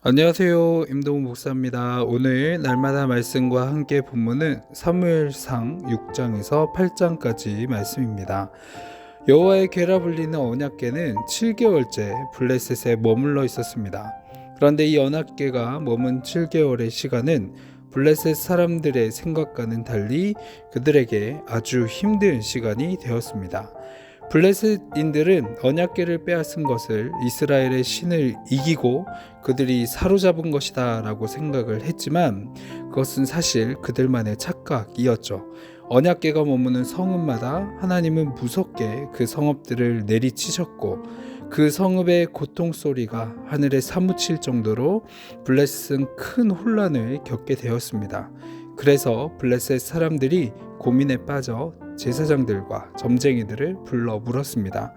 안녕하세요. 임동훈 목사입니다. 오늘 날마다 말씀과 함께 본문은 사무엘상 6장에서 8장까지 말씀입니다. 여호와의 궤라 불리는 언약궤는 7개월째 블레셋에 머물러 있었습니다. 그런데 이 언약궤가 머문 7개월의 시간은 블레셋 사람들의 생각과는 달리 그들에게 아주 힘든 시간이 되었습니다. 블레셋인들은 언약궤를 빼앗은 것을 이스라엘의 신을 이기고 그들이 사로잡은 것이다 라고 생각을 했지만 그것은 사실 그들만의 착각이었죠. 언약궤가 머무는 성읍마다 하나님은 무섭게 그 성읍들을 내리치셨고 그 성읍의 고통소리가 하늘에 사무칠 정도로 블레셋은 큰 혼란을 겪게 되었습니다. 그래서 블레셋 사람들이 고민에 빠져 제사장들과 점쟁이들을 불러 물었습니다.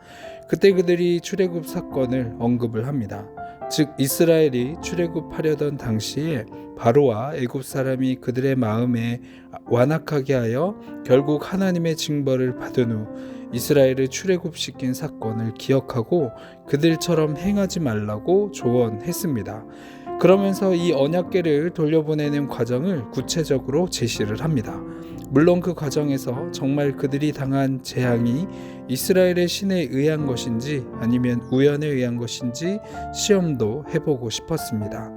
그때 그들이 출애굽 사건을 언급을 합니다. 즉 이스라엘이 출애굽하려던 당시에 바로와 애굽 사람이 그들의 마음에 완악하게 하여 결국 하나님의 징벌을 받은 후 이스라엘을 출애굽시킨 사건을 기억하고 그들처럼 행하지 말라고 조언했습니다. 그러면서 이 언약궤를 돌려보내는 과정을 구체적으로 제시를 합니다. 물론 그 과정에서 정말 그들이 당한 재앙이 이스라엘의 신에 의한 것인지 아니면 우연에 의한 것인지 시험도 해보고 싶었습니다.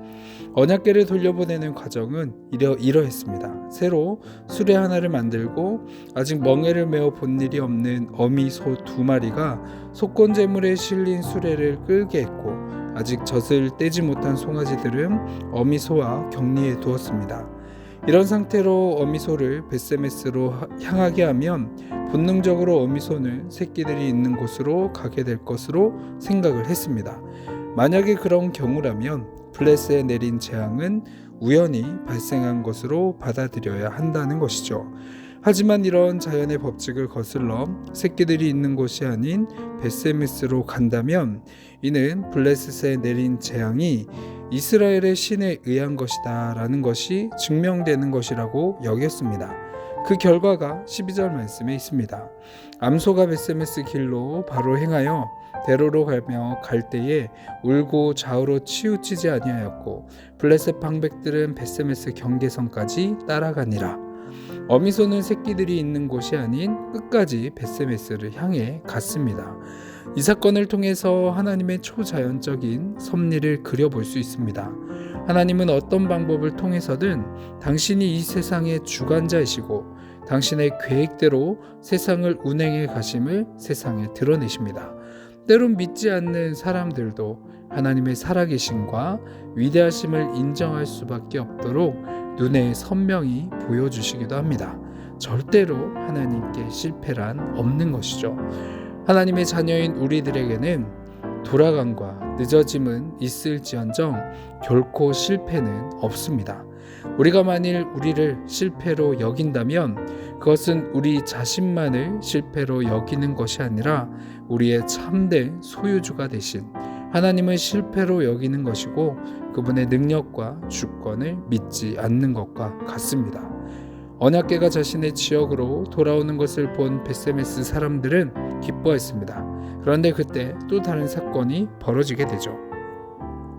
언약궤를 돌려보내는 과정은 이러했습니다. 새로 수레 하나를 만들고 아직 멍에를 메어 본 일이 없는 어미 소 2마리가 속건제물에 실린 수레를 끌게 했고 아직 젖을 떼지 못한 송아지들은 어미소와 격리해 두었습니다. 이런 상태로 어미소를 벳세메스로 향하게 하면 본능적으로 어미소는 새끼들이 있는 곳으로 가게 될 것으로 생각을 했습니다. 만약에 그런 경우라면 블레셋에 내린 재앙은 우연히 발생한 것으로 받아들여야 한다는 것이죠. 하지만 이런 자연의 법칙을 거슬러 새끼들이 있는 곳이 아닌 벳세메스로 간다면 이는 블레셋에 내린 재앙이 이스라엘의 신에 의한 것이다 라는 것이 증명되는 것이라고 여겼습니다. 그 결과가 12절 말씀에 있습니다. 암소가 벳세메스 길로 바로 행하여 대로로 가며 갈 때에 울고 좌우로 치우치지 아니하였고 블레셋 방백들은 벳세메스 경계선까지 따라가니라. 어미소는 새끼들이 있는 곳이 아닌 끝까지 벳세메스를 향해 갔습니다. 이 사건을 통해서 하나님의 초자연적인 섭리를 그려볼 수 있습니다. 하나님은 어떤 방법을 통해서든 당신이 이 세상의 주관자이시고 당신의 계획대로 세상을 운행해 가심을 세상에 드러내십니다. 때론 믿지 않는 사람들도 하나님의 살아계심과 위대하심을 인정할 수밖에 없도록 눈에 선명히 보여주시기도 합니다. 절대로 하나님께 실패란 없는 것이죠. 하나님의 자녀인 우리들에게는 돌아감과 늦어짐은 있을지언정 결코 실패는 없습니다. 우리가 만일 우리를 실패로 여긴다면 그것은 우리 자신만을 실패로 여기는 것이 아니라 우리의 참된 소유주가 되신 하나님을 실패로 여기는 것이고 그분의 능력과 주권을 믿지 않는 것과 같습니다. 언약궤가 자신의 지역으로 돌아오는 것을 본 벳세메스 사람들은 기뻐했습니다. 그런데 그때 또 다른 사건이 벌어지게 되죠.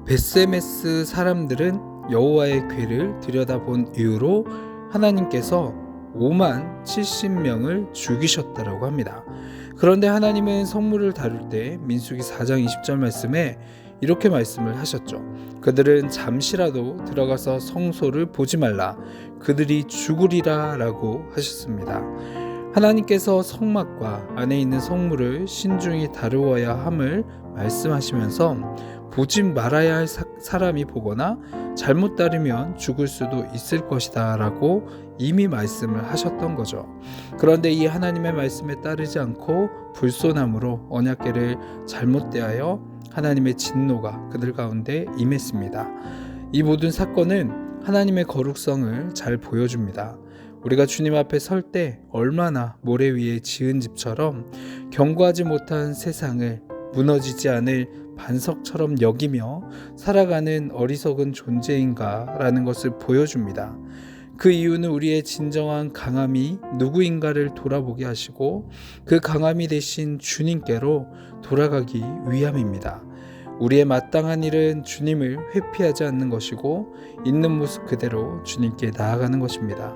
벳세메스 사람들은 여호와의 궤를 들여다본 이후로 하나님께서 5만 70명을 죽이셨다라고 합니다. 그런데 하나님은 성물을 다룰 때 민수기 4장 20절 말씀에 이렇게 말씀을 하셨죠. 그들은 잠시라도 들어가서 성소를 보지 말라. 그들이 죽으리라 라고 하셨습니다. 하나님께서 성막과 안에 있는 성물을 신중히 다루어야 함을 말씀하시면서 보지 말아야 할 사람이 보거나 잘못 따르면 죽을 수도 있을 것이다 라고 이미 말씀을 하셨던 거죠. 그런데 이 하나님의 말씀에 따르지 않고 불손함으로 언약궤를 잘못 대하여 하나님의 진노가 그들 가운데 임했습니다. 이 모든 사건은 하나님의 거룩성을 잘 보여줍니다. 우리가 주님 앞에 설 때 얼마나 모래 위에 지은 집처럼 견고하지 못한 세상을 무너지지 않을 반석처럼 여기며 살아가는 어리석은 존재인가라는 것을 보여줍니다. 그 이유는 우리의 진정한 강함이 누구인가를 돌아보게 하시고 그 강함이 되신 주님께로 돌아가기 위함입니다. 우리의 마땅한 일은 주님을 회피하지 않는 것이고 있는 모습 그대로 주님께 나아가는 것입니다.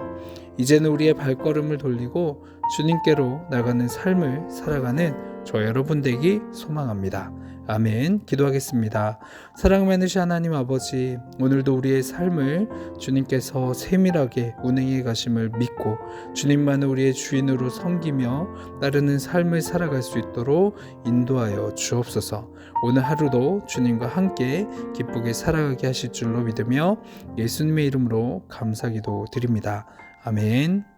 이제는 우리의 발걸음을 돌리고 주님께로 나가는 삶을 살아가는 저 여러분 되기 소망합니다. 아멘. 기도하겠습니다. 사랑 많으신 하나님 아버지, 오늘도 우리의 삶을 주님께서 세밀하게 운행해 가심을 믿고 주님만을 우리의 주인으로 섬기며 따르는 삶을 살아갈 수 있도록 인도하여 주옵소서. 오늘 하루도 주님과 함께 기쁘게 살아가게 하실 줄로 믿으며 예수님의 이름으로 감사기도 드립니다. 아멘.